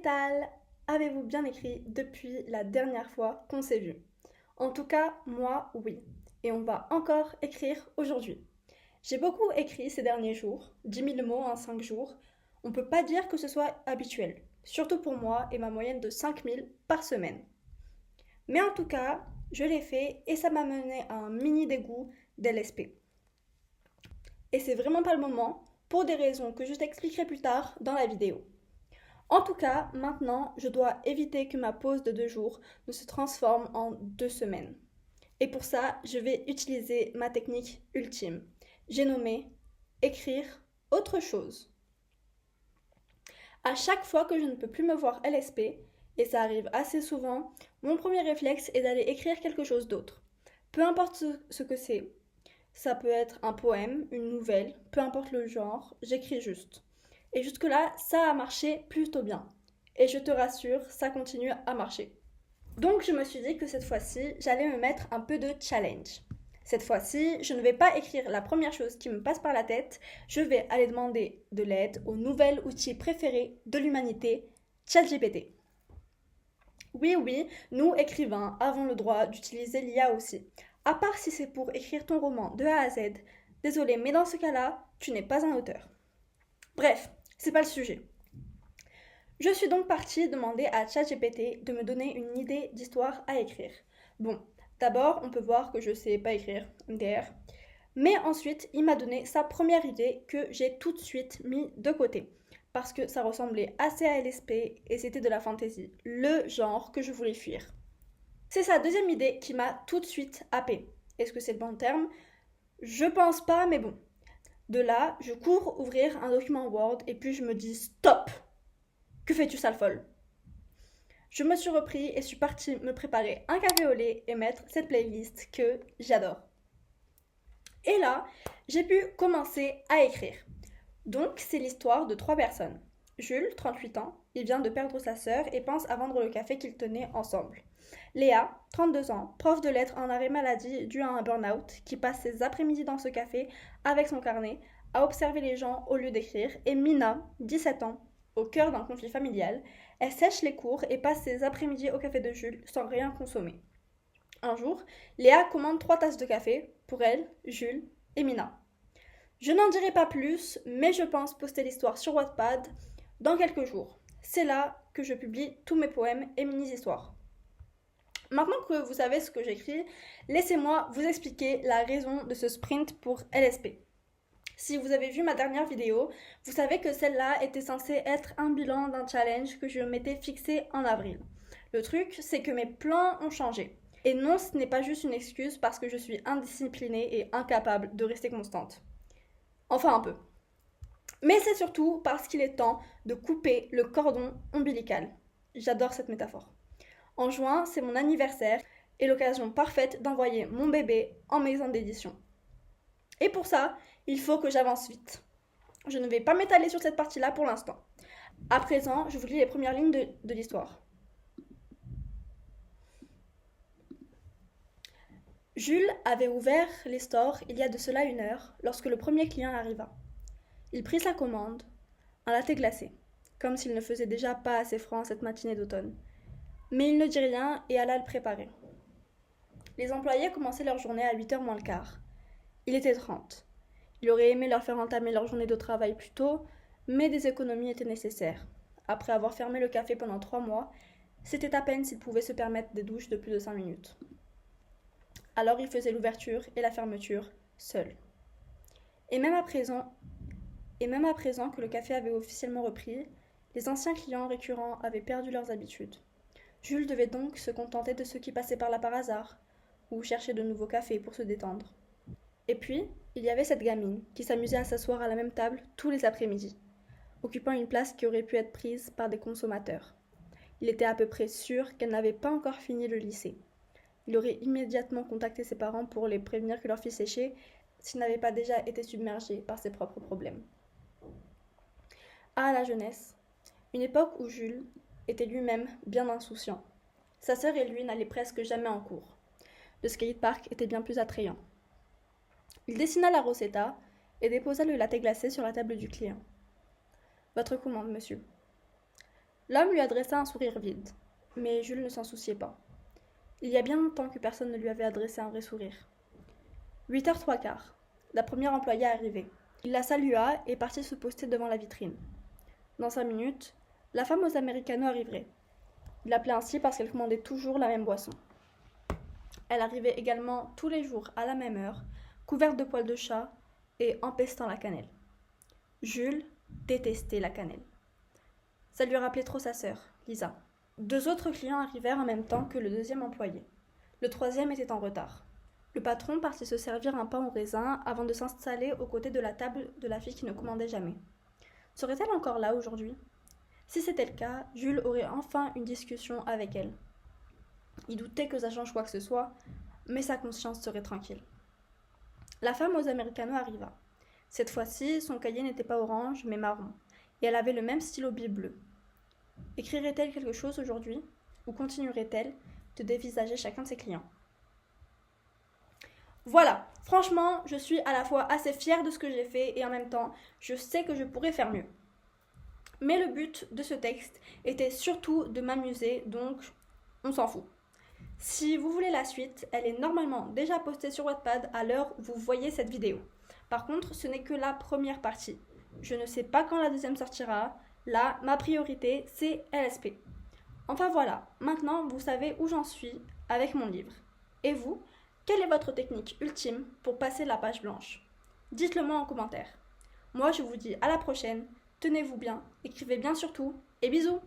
tal? Avez-vous bien écrit depuis la dernière fois qu'on s'est vu? En tout cas, moi, oui. Et on va encore écrire aujourd'hui. J'ai beaucoup écrit ces derniers jours, 10 000 mots en 5 jours. On peut pas dire que ce soit habituel, surtout pour moi et ma moyenne de 5 000 par semaine. Mais en tout cas, je l'ai fait et ça m'a mené à un mini dégoût d'LSP. Et c'est vraiment pas le moment, pour des raisons que je t'expliquerai plus tard dans la vidéo. En tout cas, maintenant, je dois éviter que ma pause de 2 jours ne se transforme en 2 semaines. Et pour ça, je vais utiliser ma technique ultime. J'ai nommé écrire autre chose. À chaque fois que je ne peux plus me voir LSP, et ça arrive assez souvent, mon premier réflexe est d'aller écrire quelque chose d'autre. Peu importe ce que c'est. Ça peut être un poème, une nouvelle, peu importe le genre, j'écris juste. Et jusque-là, ça a marché plutôt bien. Et je te rassure, ça continue à marcher. Donc je me suis dit que cette fois-ci, j'allais me mettre un peu de challenge. Cette fois-ci, je ne vais pas écrire la première chose qui me passe par la tête, je vais aller demander de l'aide au nouvel outil préféré de l'humanité, ChatGPT. Oui, oui, nous, écrivains, avons le droit d'utiliser l'IA aussi. À part si c'est pour écrire ton roman de A à Z. Désolé, mais dans ce cas-là, tu n'es pas un auteur. Bref, c'est pas le sujet. Je suis donc partie demander à ChatGPT de me donner une idée d'histoire à écrire. Bon, d'abord, on peut voir que je sais pas écrire, MDR. Mais ensuite, il m'a donné sa première idée que j'ai tout de suite mis de côté. Parce que ça ressemblait assez à LSP et c'était de la fantasy, le genre que je voulais fuir. C'est sa deuxième idée qui m'a tout de suite happée. Est-ce que c'est le bon terme? Je pense pas, mais bon. De là, je cours ouvrir un document Word et puis je me dis stop! Que fais-tu, sale folle? Je me suis repris et suis partie me préparer un café au lait et mettre cette playlist que j'adore. Et là, j'ai pu commencer à écrire. Donc, c'est l'histoire de 3 personnes. Jules, 38 ans, il vient de perdre sa sœur et pense à vendre le café qu'ils tenaient ensemble. Léa, 32 ans, prof de lettres en arrêt maladie dû à un burn-out, qui passe ses après-midi dans ce café avec son carnet, à observer les gens au lieu d'écrire. Et Mina, 17 ans, au cœur d'un conflit familial, elle sèche les cours et passe ses après-midi au café de Jules sans rien consommer. Un jour, Léa commande 3 tasses de café pour elle, Jules et Mina. Je n'en dirai pas plus, mais je pense poster l'histoire sur Wattpad dans quelques jours. C'est là que je publie tous mes poèmes et mini-histoires. Maintenant que vous savez ce que j'écris, laissez-moi vous expliquer la raison de ce sprint pour LSP. Si vous avez vu ma dernière vidéo, vous savez que celle-là était censée être un bilan d'un challenge que je m'étais fixé en avril. Le truc, c'est que mes plans ont changé. Et non, ce n'est pas juste une excuse parce que je suis indisciplinée et incapable de rester constante. Enfin un peu. Mais c'est surtout parce qu'il est temps de couper le cordon ombilical. J'adore cette métaphore. En juin, c'est mon anniversaire et l'occasion parfaite d'envoyer mon bébé en maison d'édition. Et pour ça, il faut que j'avance vite. Je ne vais pas m'étaler sur cette partie-là pour l'instant. À présent, je vous lis les premières lignes de l'histoire. Jules avait ouvert les stores il y a de cela 1 heure lorsque le premier client arriva. Il prit sa commande, un latte glacé, comme s'il ne faisait déjà pas assez froid en cette matinée d'automne. Mais il ne dit rien et alla le préparer. Les employés commençaient leur journée à 8h moins le quart. Il était 30. Il aurait aimé leur faire entamer leur journée de travail plus tôt, mais des économies étaient nécessaires. Après avoir fermé le café pendant 3 mois, c'était à peine s'il pouvait se permettre des douches de plus de 5 minutes. Alors il faisait l'ouverture et la fermeture seul. Et même à présent que le café avait officiellement repris, les anciens clients récurrents avaient perdu leurs habitudes. Jules devait donc se contenter de ceux qui passaient par là par hasard, ou chercher de nouveaux cafés pour se détendre. Et puis, il y avait cette gamine qui s'amusait à s'asseoir à la même table tous les après-midi, occupant une place qui aurait pu être prise par des consommateurs. Il était à peu près sûr qu'elle n'avait pas encore fini le lycée. Il aurait immédiatement contacté ses parents pour les prévenir que leur fille séchait s'il n'avait pas déjà été submergé par ses propres problèmes. Ah, la jeunesse! Une époque où Jules était lui-même bien insouciant. Sa sœur et lui n'allaient presque jamais en cours. Le skatepark était bien plus attrayant. Il dessina la Rosetta et déposa le latte glacé sur la table du client. Votre commande, monsieur. L'homme lui adressa un sourire vide, mais Jules ne s'en souciait pas. Il y a bien longtemps que personne ne lui avait adressé un vrai sourire. 8h03. La première employée arrivait. Il la salua et partit se poster devant la vitrine. Dans 5 minutes, la femme aux Americanos arriverait. Il l'appelait ainsi parce qu'elle commandait toujours la même boisson. Elle arrivait également tous les jours à la même heure, couverte de poils de chat et empestant la cannelle. Jules détestait la cannelle. Ça lui rappelait trop sa sœur, Lisa. 2 autres clients arrivèrent en même temps que le deuxième employé. Le troisième était en retard. Le patron partit se servir un pain au raisin avant de s'installer aux côtés de la table de la fille qui ne commandait jamais. Serait-elle encore là aujourd'hui ? Si c'était le cas, Jules aurait enfin une discussion avec elle. Il doutait que ça change quoi que ce soit, mais sa conscience serait tranquille. La femme aux Americanos arriva. Cette fois-ci, son cahier n'était pas orange, mais marron, et elle avait le même stylo bille bleu. Écrirait-elle quelque chose aujourd'hui, ou continuerait-elle de dévisager chacun de ses clients ? Voilà, franchement, je suis à la fois assez fière de ce que j'ai fait et en même temps, je sais que je pourrais faire mieux. Mais le but de ce texte était surtout de m'amuser, donc on s'en fout. Si vous voulez la suite, elle est normalement déjà postée sur Wattpad à l'heure où vous voyez cette vidéo. Par contre, ce n'est que la première partie. Je ne sais pas quand la deuxième sortira. Là, ma priorité, c'est LSP. Enfin voilà, maintenant vous savez où j'en suis avec mon livre. Et vous, quelle est votre technique ultime pour passer la page blanche ? Dites-le moi en commentaire. Moi, je vous dis à la prochaine, tenez-vous bien, écrivez bien surtout, et bisous !